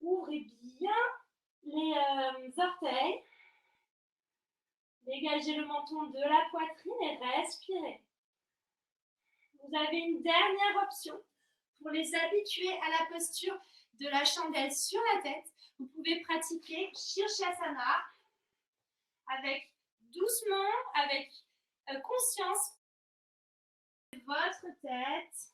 Ouvrez bien les orteils. Dégagez le menton de la poitrine et respirez. Vous avez une dernière option pour les habituer à la posture de la chandelle sur la tête. Vous pouvez pratiquer Shirshasana avec doucement, avec conscience de votre tête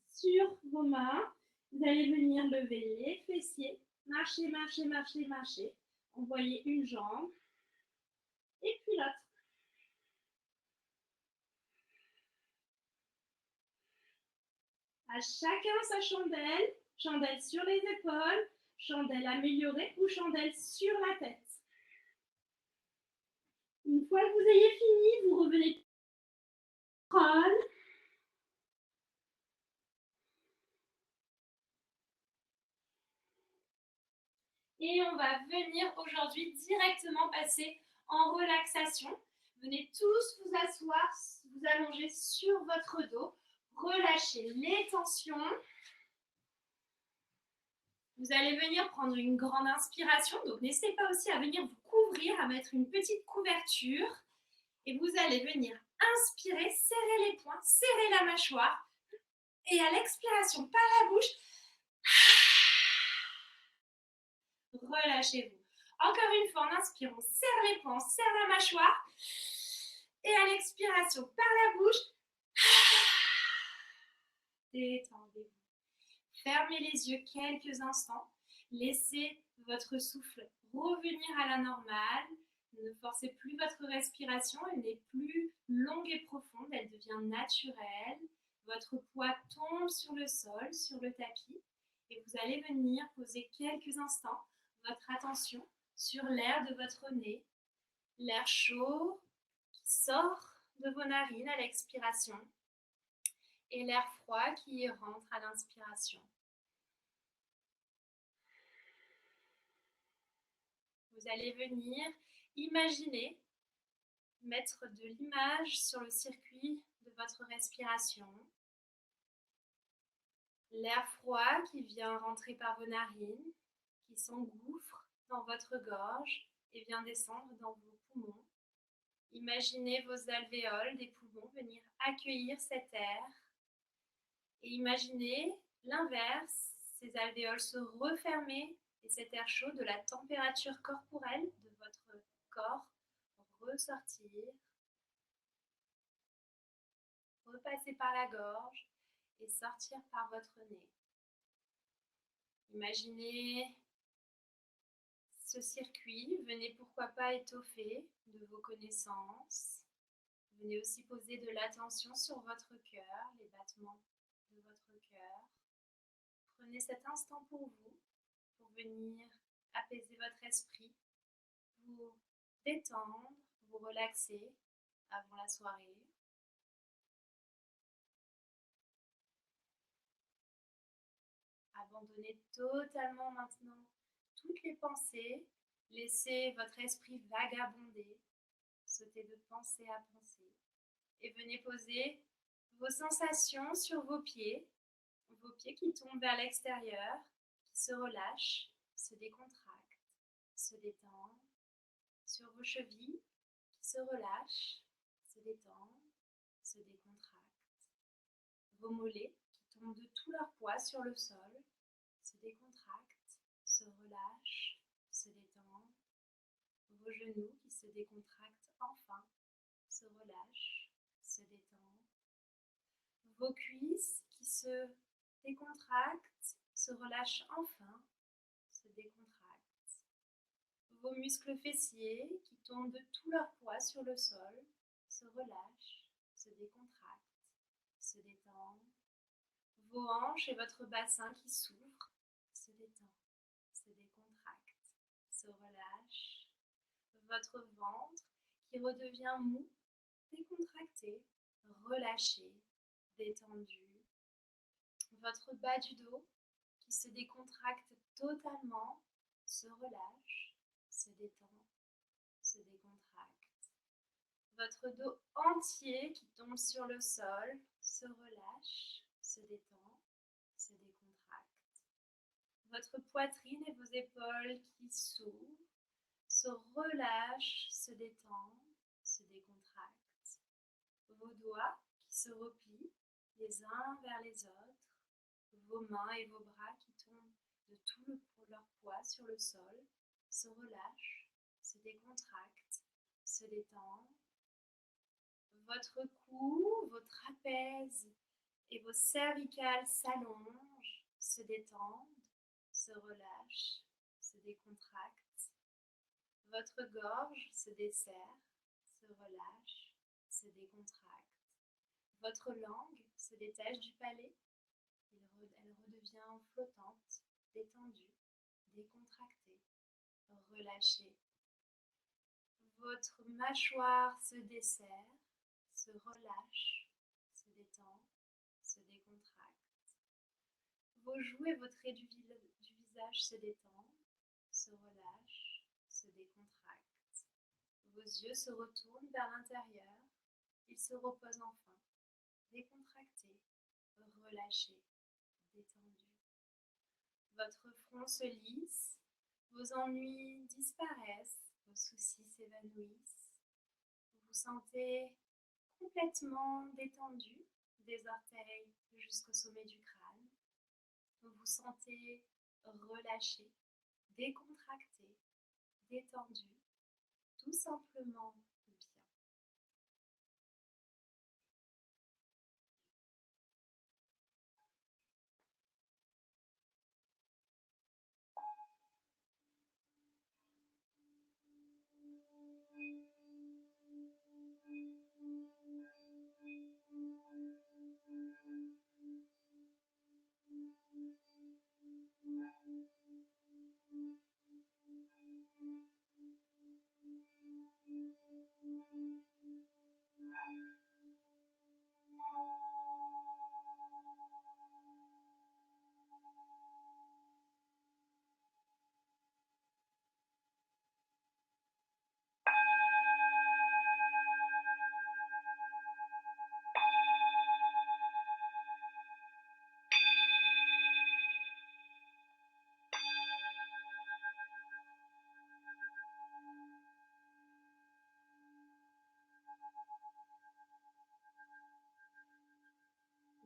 sur vos mains. Vous allez venir lever les fessiers, marcher, marcher, marcher, marcher. Envoyez une jambe et puis l'autre. À chacun sa chandelle, chandelle sur les épaules, chandelle améliorée ou chandelle sur la tête. Une fois que vous ayez fini, vous revenez contrôle. Et on va venir aujourd'hui directement passer en relaxation. Venez tous vous asseoir, vous allonger sur votre dos. Relâchez les tensions. Vous allez venir prendre une grande inspiration. Donc n'hésitez pas aussi à venir vous couvrir, à mettre une petite couverture. Et vous allez venir inspirer, serrer les poings, serrer la mâchoire. Et à l'expiration par la bouche, relâchez-vous. Encore une fois, en inspirant, on serre les poings, on serre la mâchoire. Et à l'expiration par la bouche, détendez-vous. Fermez les yeux quelques instants. Laissez votre souffle revenir à la normale. Ne forcez plus votre respiration. Elle n'est plus longue et profonde. Elle devient naturelle. Votre poids tombe sur le sol, sur le tapis. Et vous allez venir poser quelques instants votre attention sur l'air de votre nez. L'air chaud qui sort de vos narines à l'expiration. Et l'air froid qui rentre à l'inspiration. Vous allez venir imaginer mettre de l'image sur le circuit de votre respiration. L'air froid qui vient rentrer par vos narines, qui s'engouffre dans votre gorge et vient descendre dans vos poumons. Imaginez vos alvéoles des poumons venir accueillir cet air. Et imaginez l'inverse, ces alvéoles se refermer et cet air chaud de la température corporelle de votre corps ressortir, repasser par la gorge et sortir par votre nez. Imaginez ce circuit, venez pourquoi pas étoffer de vos connaissances. Venez aussi poser de l'attention sur votre cœur, les battements de votre cœur. Prenez cet instant pour vous, pour venir apaiser votre esprit, vous détendre, vous relaxer avant la soirée. Abandonnez totalement maintenant toutes les pensées, laissez votre esprit vagabonder, sauter de pensée à pensée et venez poser vos sensations sur vos pieds qui tombent vers l'extérieur, qui se relâchent, se décontractent, se détendent, sur vos chevilles qui se relâchent, se détendent, se décontractent, vos mollets qui tombent de tout leur poids sur le sol, se décontractent, se relâchent, se détendent, vos genoux qui se décontractent enfin, se relâchent, se détendent, vos cuisses qui se décontractent, se relâchent enfin, se décontractent, vos muscles fessiers qui tombent de tout leur poids sur le sol, se relâchent, se décontractent, se détendent, vos hanches et votre bassin qui s'ouvrent, se détend, se décontracte, se relâche. Votre ventre qui redevient mou, décontracté, relâché, détendu. Votre bas du dos qui se décontracte totalement, se relâche, se détend, se décontracte. Votre dos entier qui tombe sur le sol, se relâche, se détend, se décontracte. votre poitrine et vos épaules qui s'ouvrent, se relâchent, se détendent, se décontractent. Vos doigts qui se replient les uns vers les autres, vos mains et vos bras qui tombent de tout leur poids sur le sol, se relâchent, se décontractent, se détendent. Votre cou, vos trapèzes et vos cervicales s'allongent, se détendent, se relâchent, se décontractent. Votre gorge se desserre, se relâche, se décontracte. Votre langue se détache du palais, elle redevient flottante, détendue, décontractée, relâchée. Votre mâchoire se desserre, se relâche, se détend, se décontracte. Vos joues et vos traits du visage se détendent, se relâchent, se décontractent. Vos yeux se retournent vers l'intérieur, ils se reposent enfin, décontractés, relâchés, détendus. Votre front se lisse, vos ennuis disparaissent, vos soucis s'évanouissent. Vous vous sentez complètement détendu, des orteils jusqu'au sommet du crâne. Vous vous sentez relâché, décontracté, détendu, tout simplement bien.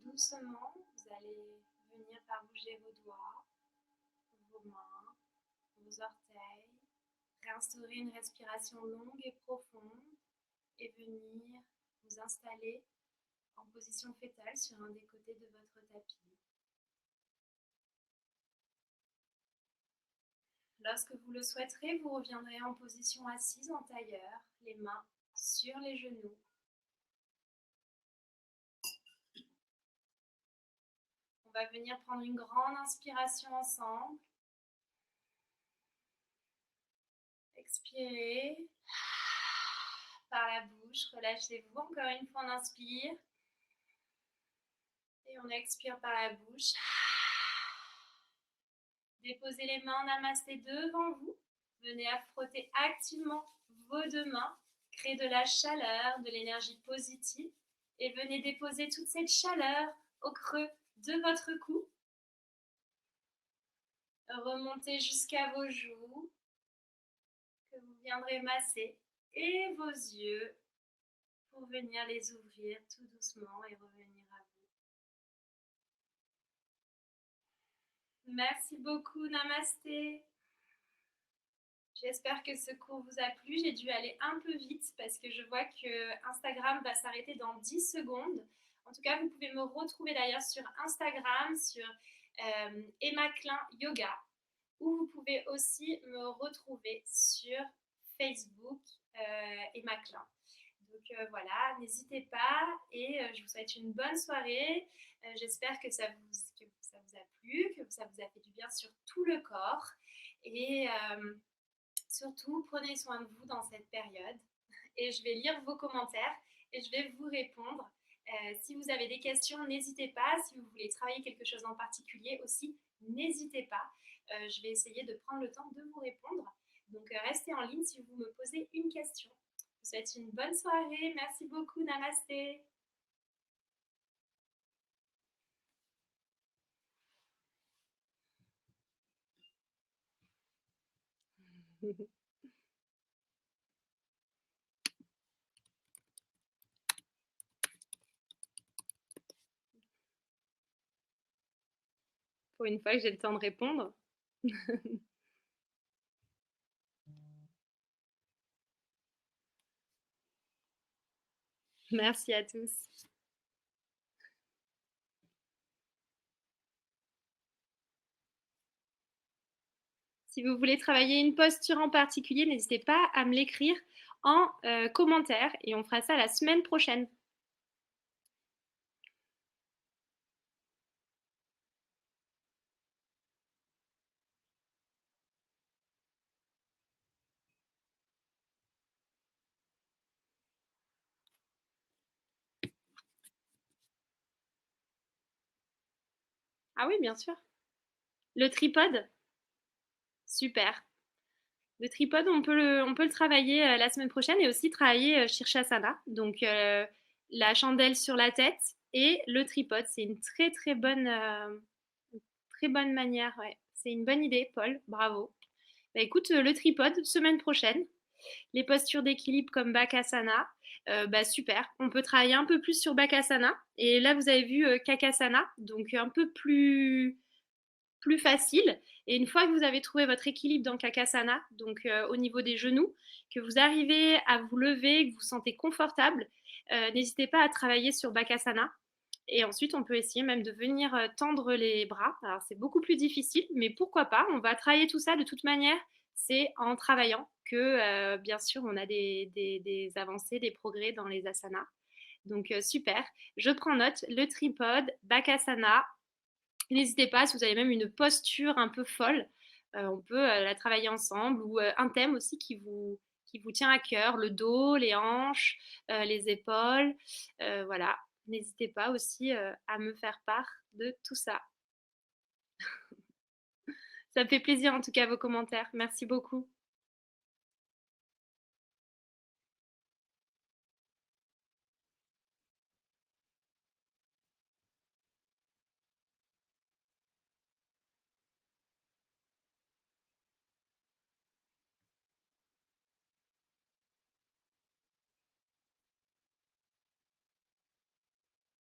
Doucement, vous allez venir par bouger vos doigts, vos mains, vos orteils, réinstaurer une respiration longue et profonde et venir vous installer en position fétale sur un des côtés de votre tapis. Lorsque vous le souhaiterez, vous reviendrez en position assise en tailleur, les mains sur les genoux. On va venir prendre une grande inspiration ensemble. Expirez par la bouche, relâchez-vous. Encore une fois, on inspire. Et on expire par la bouche. Déposez les mains en namasté devant vous. Venez à frotter activement vos deux mains. Créez de la chaleur, de l'énergie positive. Et venez déposer toute cette chaleur au creux de votre cou. Remontez jusqu'à vos joues, que vous viendrez masser, et vos yeux, pour venir les ouvrir tout doucement et revenir à vous. Merci beaucoup, namasté. J'espère que ce cours vous a plu. J'ai dû aller un peu vite parce que je vois que Instagram va s'arrêter dans 10 secondes. En tout cas, vous pouvez me retrouver d'ailleurs sur Instagram, sur Emma Klein Yoga, ou vous pouvez aussi me retrouver sur Facebook Emma Klein. Donc voilà, n'hésitez pas et je vous souhaite une bonne soirée. J'espère que ça vous a plu, que ça vous a fait du bien sur tout le corps. Et surtout, prenez soin de vous dans cette période. Et je vais lire vos commentaires et je vais vous répondre. Si vous avez des questions, n'hésitez pas. Si vous voulez travailler quelque chose en particulier aussi, n'hésitez pas. Je vais essayer de prendre le temps de vous répondre. Donc, restez en ligne si vous me posez une question. Je vous souhaite une bonne soirée. Merci beaucoup. Namasté. Pour une fois que j'ai le temps de répondre. Merci à tous. Si vous voulez travailler une posture en particulier, n'hésitez pas à me l'écrire en commentaire et on fera ça la semaine prochaine. Ah oui, bien sûr. Le tripode, super. Le tripode, on peut le travailler la semaine prochaine et aussi travailler Shirshasana. Donc la chandelle sur la tête et le tripode, c'est une très bonne manière. Ouais. C'est une bonne idée, Paul. Bravo. Bah, écoute, le tripode, semaine prochaine. Les postures d'équilibre comme Bakasana, bah super. On peut travailler un peu plus sur Bakasana. Et là, vous avez vu Kakasana, donc un peu plus facile. Et une fois que vous avez trouvé votre équilibre dans Kakasana, donc au niveau des genoux, que vous arrivez à vous lever, que vous vous sentez confortable, n'hésitez pas à travailler sur Bakasana. Et ensuite, on peut essayer même de venir tendre les bras. Alors, c'est beaucoup plus difficile, mais pourquoi pas? On va travailler tout ça de toute manière. C'est en travaillant que, bien sûr, on a des avancées, des progrès dans les asanas. Donc, super. Je prends note. Le tripode, Bakasana, n'hésitez pas, si vous avez même une posture un peu folle, on peut la travailler ensemble ou un thème aussi qui vous tient à cœur, le dos, les hanches, les épaules. Voilà, n'hésitez pas aussi à me faire part de tout ça. Ça me fait plaisir en tout cas vos commentaires. Merci beaucoup.